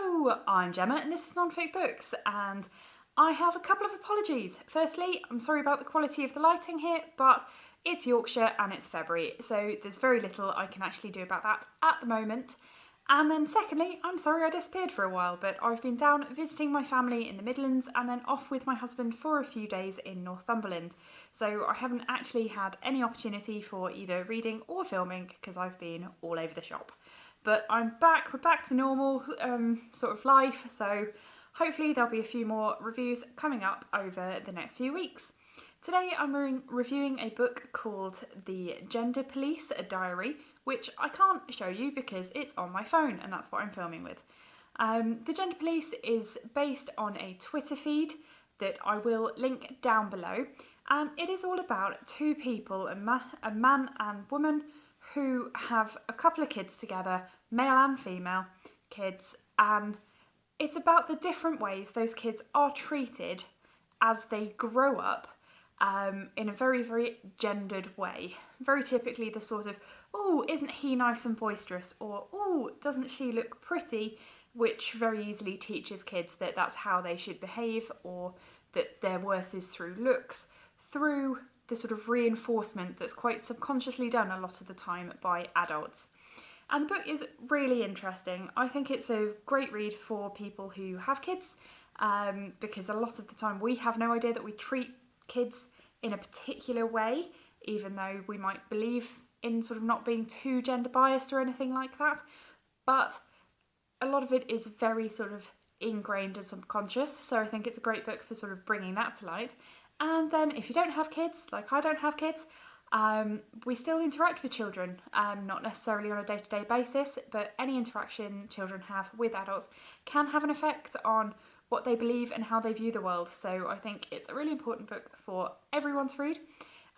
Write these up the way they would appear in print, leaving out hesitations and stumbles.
Hello, I'm Gemma and this is Non-Fic Books, and I have a couple of apologies. Firstly, I'm sorry about the quality of the lighting here, but it's Yorkshire and it's February, so there's very little I can actually do about that at the moment. And then secondly, I'm sorry I disappeared for a while, but I've been down visiting my family in the Midlands and then off with my husband for a few days in Northumberland. So I haven't actually had any opportunity for either reading or filming because I've been all over the shop. But I'm back, we're back to normal sort of life, so hopefully there'll be a few more reviews coming up over the next few weeks. Today I'm reviewing a book called The Gender Police, a Diary, which I can't show you because it's on my phone and that's what I'm filming with. The Gender Police is based on a Twitter feed that I will link down below, and it is all about two people, a man and woman, who have a couple of kids together, male and female kids, and it's about the different ways those kids are treated as they grow up in a very, very gendered way. Very typically the sort of, oh, isn't he nice and boisterous, or oh, doesn't she look pretty, which very easily teaches kids that that's how they should behave, or that their worth is through looks, through the sort of reinforcement that's quite subconsciously done a lot of the time by adults. And the book is really interesting. I think it's a great read for people who have kids, because a lot of the time we have no idea that we treat kids in a particular way, even though we might believe in sort of not being too gender biased or anything like that. But a lot of it is very sort of ingrained and subconscious, so I think it's a great book for sort of bringing that to light. And then if you don't have kids, like I don't have kids, we still interact with children, not necessarily on a day-to-day basis, but any interaction children have with adults can have an effect on what they believe and how they view the world. So I think it's a really important book for everyone to read,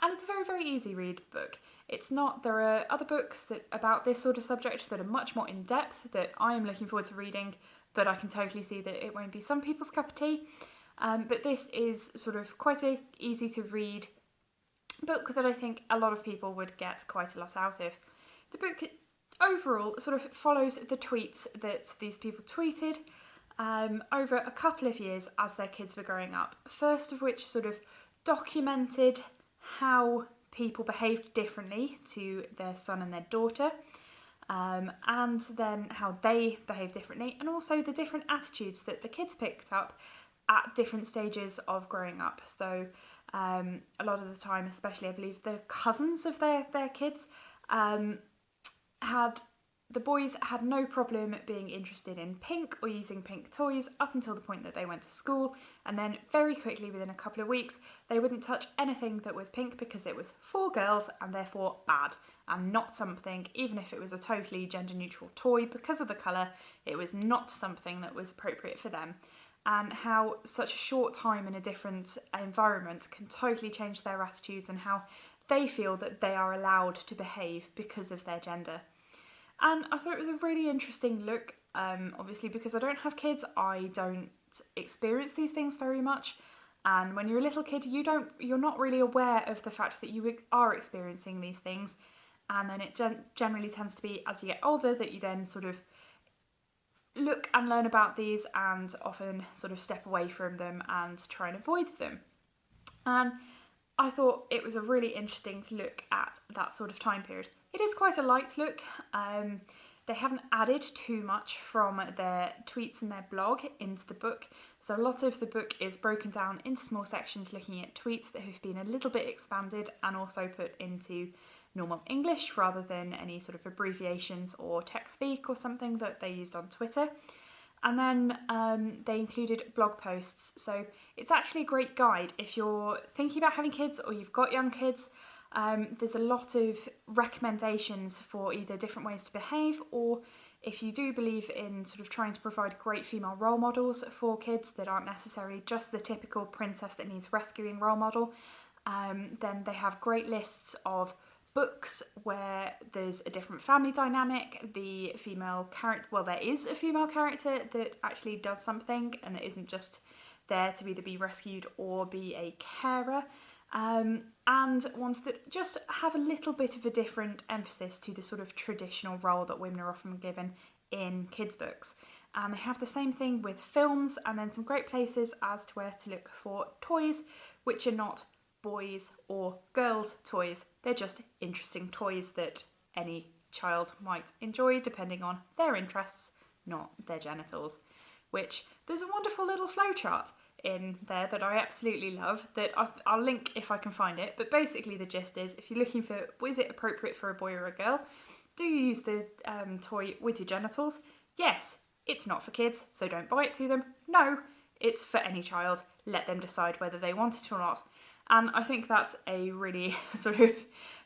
and it's a very, very easy read book. It's not, there are other books that about this sort of subject that are much more in-depth that I am looking forward to reading, but I can totally see that it won't be some people's cup of tea. But this is sort of quite a easy to read book that I think a lot of people would get quite a lot out of. The book overall sort of follows the tweets that these people tweeted over a couple of years as their kids were growing up. First of which sort of documented how people behaved differently to their son and their daughter, and then how they behaved differently, and also the different attitudes that the kids picked up at different stages of growing up. So a lot of the time, especially I believe the cousins of their kids, the boys had no problem being interested in pink or using pink toys up until the point that they went to school, and then very quickly within a couple of weeks they wouldn't touch anything that was pink because it was for girls and therefore bad, and not something, even if it was a totally gender neutral toy, because of the colour, it was not something that was appropriate for them. And how such a short time in a different environment can totally change their attitudes and how they feel that they are allowed to behave because of their gender. And I thought it was a really interesting look. Obviously, because I don't have kids, I don't experience these things very much. And when you're a little kid, you're not really aware of the fact that you are experiencing these things. And then it generally tends to be as you get older that you then sort of look and learn about these and often sort of step away from them and try and avoid them. And I thought it was a really interesting look at that sort of time period. It is quite a light look. They haven't added too much from their tweets and their blog into the book. So a lot of the book is broken down into small sections looking at tweets that have been a little bit expanded and also put into normal English rather than any sort of abbreviations or text speak or something that they used on Twitter. And then they included blog posts. So it's actually a great guide if you're thinking about having kids or you've got young kids. There's a lot of recommendations for either different ways to behave, or if you do believe in sort of trying to provide great female role models for kids that aren't necessarily just the typical princess that needs rescuing role model, then they have great lists of books where there's a different family dynamic. The female character, well, there is a female character that actually does something and it isn't just there to either be rescued or be a carer, and ones that just have a little bit of a different emphasis to the sort of traditional role that women are often given in kids' books. And they have the same thing with films, and then some great places as to where to look for toys, which are not boys or girls' toys. They're just interesting toys that any child might enjoy depending on their interests, not their genitals. Which there's a wonderful little flowchart in there that I absolutely love that I'll link if I can find it. But basically the gist is, if you're looking for, is it appropriate for a boy or a girl? Do you use the toy with your genitals? Yes. It's not for kids, so don't buy it to them. No, it's for any child. Let them decide whether they want it or not. And I think that's a really sort of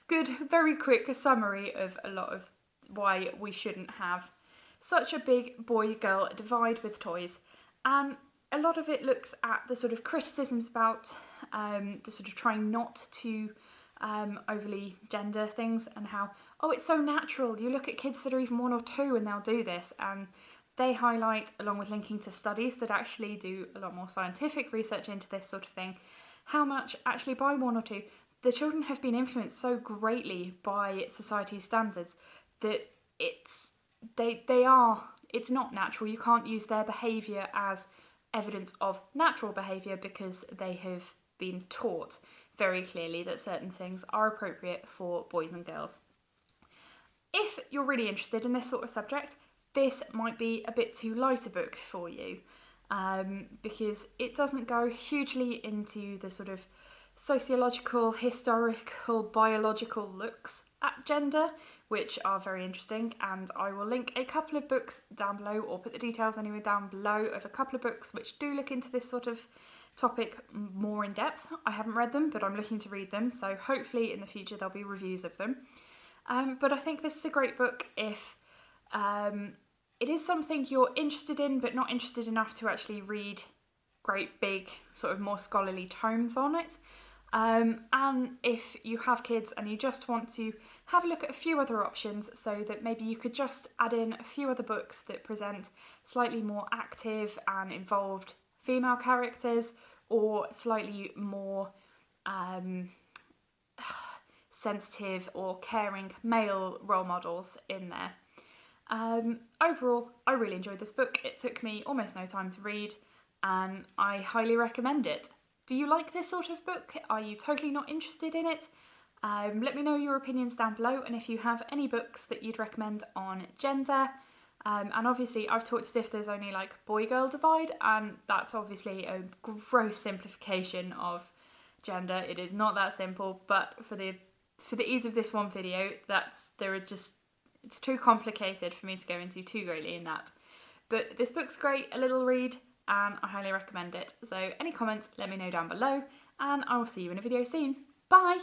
good, very quick summary of a lot of why we shouldn't have such a big boy-girl divide with toys. And a lot of it looks at the sort of criticisms about the sort of trying not to overly gender things, and how, oh, it's so natural. You look at kids that are even 1 or 2 and they'll do this. And they highlight, along with linking to studies that actually do a lot more scientific research into this sort of thing, how much actually by 1 or 2, the children have been influenced so greatly by society's standards that it's not natural. You can't use their behaviour as evidence of natural behaviour because they have been taught very clearly that certain things are appropriate for boys and girls. If you're really interested in this sort of subject, this might be a bit too light a book for you, because it doesn't go hugely into the sort of sociological, historical, biological looks at gender, which are very interesting, and I will link a couple of books down below, or put the details anyway down below, of a couple of books which do look into this sort of topic more in depth. I haven't read them, but I'm looking to read them, so hopefully in the future there'll be reviews of them. But I think this is a great book if it is something you're interested in but not interested enough to actually read great big sort of more scholarly tomes on it. And if you have kids and you just want to have a look at a few other options, so that maybe you could just add in a few other books that present slightly more active and involved female characters, or slightly more sensitive or caring male role models in there. Overall, I really enjoyed this book. It took me almost no time to read, and I highly recommend it. Do you like this sort of book? Are you totally not interested in it? Let me know your opinions down below, and if you have any books that you'd recommend on gender. And obviously I've talked as if there's only like boy-girl divide, and that's obviously a gross simplification of gender. It is not that simple, but for the ease of this one video, it's too complicated for me to go into too greatly in that. But this book's great, a little read, and I highly recommend it. So any comments, let me know down below, and I will see you in a video soon. Bye!